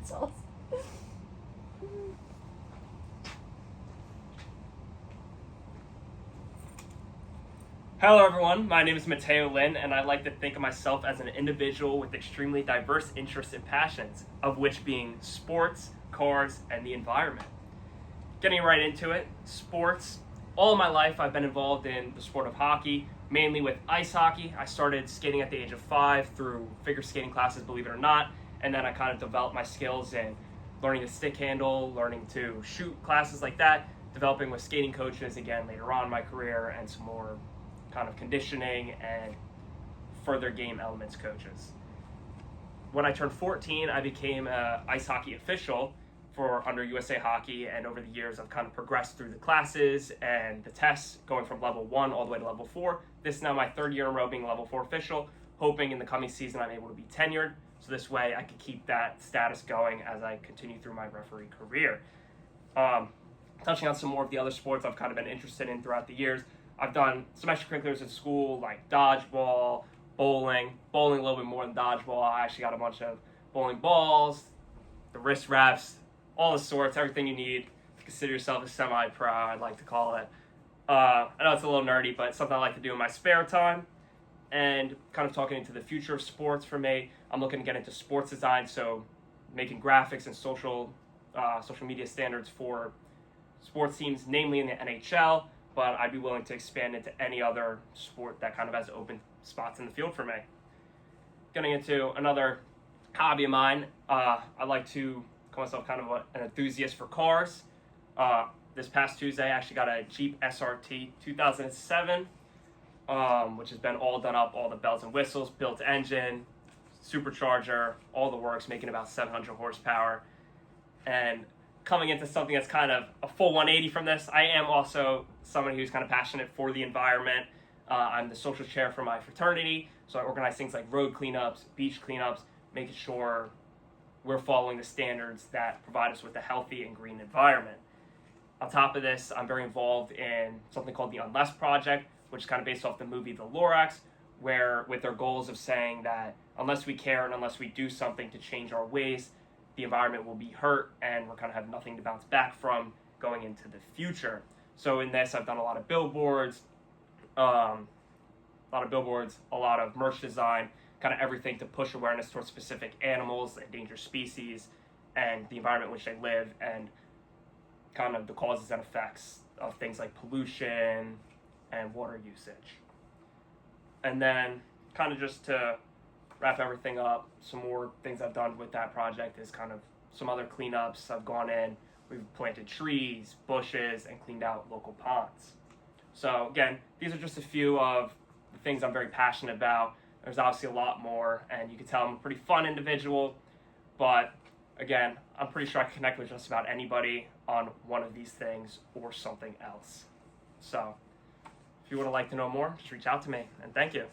pretzels. Hello everyone, my name is Matteo Lynn, and I like to think of myself as an individual with extremely diverse interests and passions, of which being sports, cars, and the environment. Getting right into it, sports. All my life I've been involved in the sport of hockey, mainly with ice hockey. I started skating at the age of 5 through figure skating classes, believe it or not, and then I kind of developed my skills in learning to stick handle, learning to shoot, classes like that, developing with skating coaches again later on in my career, and some more kind of conditioning and further game elements coaches. When I turned 14, I became an ice hockey official for under USA Hockey, and over the years I've kind of progressed through the classes and the tests, going from level 1 all the way to level 4. This is now my 3rd year in a row being level 4 official, hoping in the coming season I'm able to be tenured, so this way I can keep that status going as I continue through my referee career. Touching on some more of the other sports I've kind of been interested in throughout the years, I've done some extracurriculars at school like dodgeball, bowling a little bit more than dodgeball. I actually got a bunch of bowling balls, the wrist wraps, all the sorts, everything you need to consider yourself a semi-pro, I'd like to call it. I know it's a little nerdy, but it's something I like to do in my spare time. And kind of talking into the future of sports for me, I'm looking to get into sports design, so making graphics and social media standards for sports teams, namely in the NHL, but I'd be willing to expand into any other sport that kind of has open spots in the field for me. Getting into another hobby of mine, I like to call myself kind of an enthusiast for cars. This past Tuesday, I actually got a Jeep SRT 2007, which has been all done up, all the bells and whistles, built engine, supercharger, all the works, making about 700 horsepower. And coming into something that's kind of a full 180 from this, I am also someone who's kind of passionate for the environment. I'm the social chair for my fraternity, so I organize things like road cleanups, beach cleanups, making sure we're following the standards that provide us with a healthy and green environment. On top of this, I'm very involved in something called the Unless Project, which is kind of based off the movie The Lorax, where with their goals of saying that unless we care and unless we do something to change our ways, the environment will be hurt and we're kind of have nothing to bounce back from going into the future. So in this, I've done a lot of billboards, a lot of merch design, kind of everything to push awareness towards specific animals, endangered species, and the environment in which they live, and kind of the causes and effects of things like pollution and water usage. And then kind of just to wrap everything up, some more things I've done with that project is kind of some other cleanups. I've gone in, we've planted trees, bushes, and cleaned out local ponds. So again, these are just a few of the things I'm very passionate about. There's obviously a lot more, and you can tell I'm a pretty fun individual, but again, I'm pretty sure I can connect with just about anybody on one of these things or something else. So if you would like to know more, just reach out to me, and thank you.